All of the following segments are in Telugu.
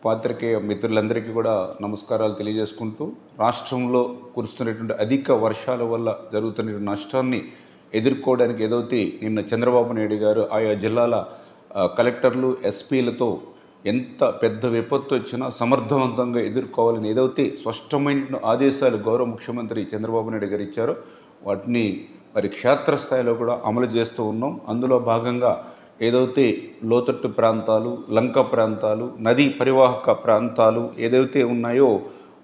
పాత్రికేయ మిత్రులందరికీ కూడా నమస్కారాలు తెలియజేసుకుంటూ రాష్ట్రంలో కురుస్తున్నటువంటి అధిక వర్షాల వల్ల జరుగుతున్న నష్టాన్ని ఎదుర్కోవడానికి ఏదైతే నిన్న చంద్రబాబు నాయుడు గారు ఆయా జిల్లాల కలెక్టర్లు ఎస్పీలతో ఎంత పెద్ద విపత్తు వచ్చినా సమర్థవంతంగా ఎదుర్కోవాలని ఏదైతే స్పష్టమైన ఆదేశాలు గౌరవ ముఖ్యమంత్రి చంద్రబాబు నాయుడు గారు ఇచ్చారో వాటిని మరి క్షేత్రస్థాయిలో కూడా అమలు చేస్తూ ఉన్నాం. అందులో భాగంగా ఏదైతే లోతట్టు ప్రాంతాలు, లంక ప్రాంతాలు, నదీ పరివాహక ప్రాంతాలు ఏదైతే ఉన్నాయో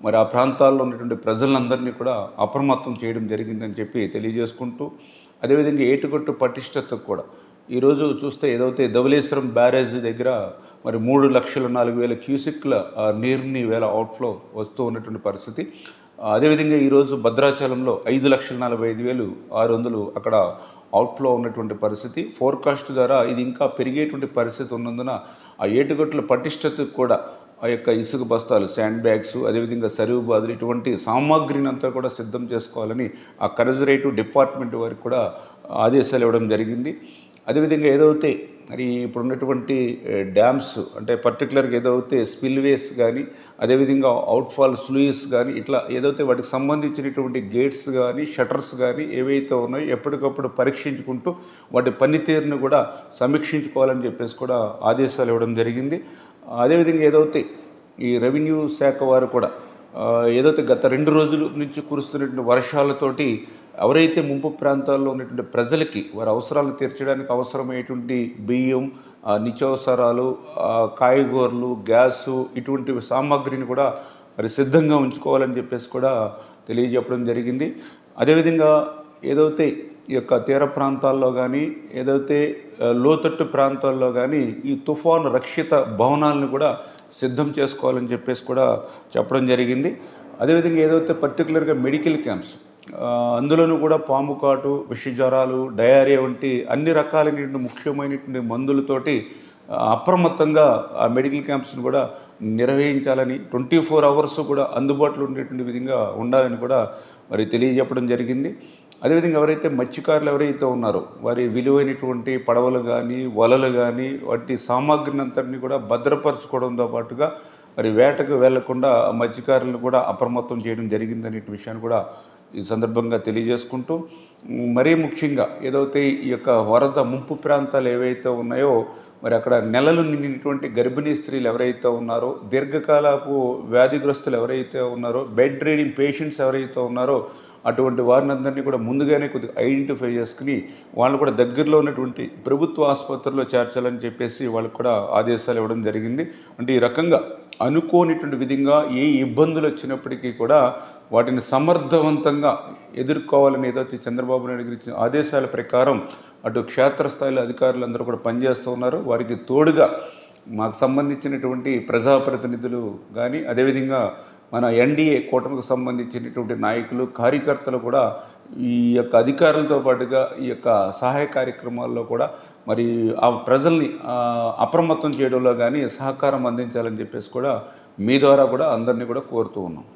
మరి ఆ ప్రాంతాల్లో ఉన్నటువంటి ప్రజలందరినీ కూడా అప్రమత్తం చేయడం జరిగిందని చెప్పి తెలియజేసుకుంటూ, అదేవిధంగా ఏటుగట్టు పటిష్టతకు కూడా ఈరోజు చూస్తే ఏదైతే ధవళేశ్వరం బ్యారేజ్ దగ్గర మరి 3,04,000 క్యూసెక్ల నీరుని వేళ అవుట్ఫ్లో వస్తూ ఉన్నటువంటి పరిస్థితి. అదేవిధంగా ఈరోజు భద్రాచలంలో 5,45,600 అక్కడ అవుట్ఫ్లో ఉన్నటువంటి పరిస్థితి. ఫోర్కాస్ట్ ద్వారా ఇది ఇంకా పెరిగేటువంటి పరిస్థితి ఉన్నందున ఆ ఏటుగట్టుల పటిష్టతకు కూడా ఆ యొక్క ఇసుక బస్తాలు, శాండ్ బ్యాగ్స్, అదేవిధంగా సరువు బాదులు ఇటువంటి సామాగ్రిని అంతా కూడా సిద్ధం చేసుకోవాలని ఆ కన్జర్వేటివ్ డిపార్ట్మెంట్ వారికి కూడా ఆదేశాలు ఇవ్వడం జరిగింది. అదేవిధంగా ఏదైతే మరి ఇప్పుడున్నటువంటి డ్యామ్స్ అంటే పర్టికులర్గా ఏదైతే స్పిల్వేస్ కానీ, అదేవిధంగా అవుట్ఫాల్ స్లూయిస్ కానీ ఇట్లా ఏదైతే వాటికి సంబంధించినటువంటి గేట్స్ కానీ, షట్టర్స్ కానీ ఏవైతే ఉన్నాయో ఎప్పటికప్పుడు పరీక్షించుకుంటూ వాటి పనితీరును కూడా సమీక్షించుకోవాలని చెప్పేసి కూడా ఆదేశాలు ఇవ్వడం జరిగింది. అదేవిధంగా ఏదైతే ఈ రెవెన్యూ శాఖ వారు కూడా ఏదైతే గత 2 రోజుల నుంచి కురుస్తున్నటువంటి వర్షాలతోటి ఎవరైతే ముంపు ప్రాంతాల్లో ఉన్నటువంటి ప్రజలకి వారి అవసరాలను తీర్చడానికి అవసరమైనటువంటి బియ్యం, నిత్యావసరాలు, కాయగూరలు, గ్యాసు ఇటువంటి సామాగ్రిని కూడా మరి సిద్ధంగా ఉంచుకోవాలని చెప్పేసి కూడా తెలియజెప్పడం జరిగింది. అదేవిధంగా ఏదైతే ఈ యొక్క తీర ప్రాంతాల్లో కానీ, ఏదైతే లోతట్టు ప్రాంతాల్లో కానీ ఈ తుఫాను రక్షిత భవనాలను కూడా సిద్ధం చేసుకోవాలని చెప్పేసి కూడా చెప్పడం జరిగింది. అదేవిధంగా ఏదైతే పర్టికులర్గా మెడికల్ క్యాంప్స్ అందులోనూ కూడా పాము కాటు, విషజ్వరాలు, డయేరియా వంటి అన్ని రకాలైనటువంటి ముఖ్యమైనటువంటి మందులతోటి అప్రమత్తంగా ఆ మెడికల్ క్యాంప్స్ని కూడా నిర్వహించాలని 24 అవర్స్ కూడా అందుబాటులో ఉండేటువంటి విధంగా ఉండాలని కూడా మరి తెలియజెప్పడం జరిగింది. అదేవిధంగా ఎవరైతే మత్స్యకారులు ఎవరైతే ఉన్నారో వారి విలువైనటువంటి పడవలు కానీ, వలలు కానీ వాటి సామాగ్రిని అంతటిని కూడా భద్రపరచుకోవడంతో పాటుగా మరి వేటకు వెళ్లకుండా మత్స్యకారులను కూడా అప్రమత్తం చేయడం జరిగిందనే విషయాన్ని కూడా ఈ సందర్భంగా తెలియజేసుకుంటూ, మరీ ముఖ్యంగా ఏదైతే ఈ యొక్క వరద ముంపు ప్రాంతాలు ఏవైతే ఉన్నాయో మరి అక్కడ నెలలు నిండినటువంటి గర్భిణీ స్త్రీలు ఎవరైతే ఉన్నారో, దీర్ఘకాలపు వ్యాధిగ్రస్తులు ఎవరైతే ఉన్నారో, బెడ్ రీడింగ్ పేషెంట్స్ ఎవరైతే ఉన్నారో అటువంటి వారిని అందరినీ కూడా ముందుగానే కొద్దిగా ఐడెంటిఫై చేసుకుని వాళ్ళు కూడా దగ్గరలో ఉన్నటువంటి ప్రభుత్వ ఆసుపత్రుల్లో చేర్చాలని చెప్పేసి వాళ్ళకు కూడా ఆదేశాలు ఇవ్వడం జరిగింది. అంటే ఈ రకంగా అనుకోనిటువంటి విధంగా ఏ ఇబ్బందులు వచ్చినప్పటికీ కూడా వాటిని సమర్థవంతంగా ఎదుర్కోవాలని ఏదైతే చంద్రబాబు నాయుడు గారి ఇచ్చిన ఆదేశాల ప్రకారం అటు క్షేత్రస్థాయిలో అధికారులందరూ కూడా పనిచేస్తూ ఉన్నారు. వారికి తోడుగా మాకు సంబంధించినటువంటి ప్రజాప్రతినిధులు కానీ, అదేవిధంగా మన ఎన్డీఏ కూటమికి సంబంధించినటువంటి నాయకులు, కార్యకర్తలు కూడా ఈ యొక్క అధికారులతో పాటుగా ఈ యొక్క సహాయ కార్యక్రమాల్లో కూడా మరి ఆ ప్రజల్ని అప్రమత్తం చేయడంలో కానీ సహకారం అందించాలని చెప్పేసి కూడా మీ ద్వారా కూడా అందరినీ కూడా కోరుతూ ఉన్నాం.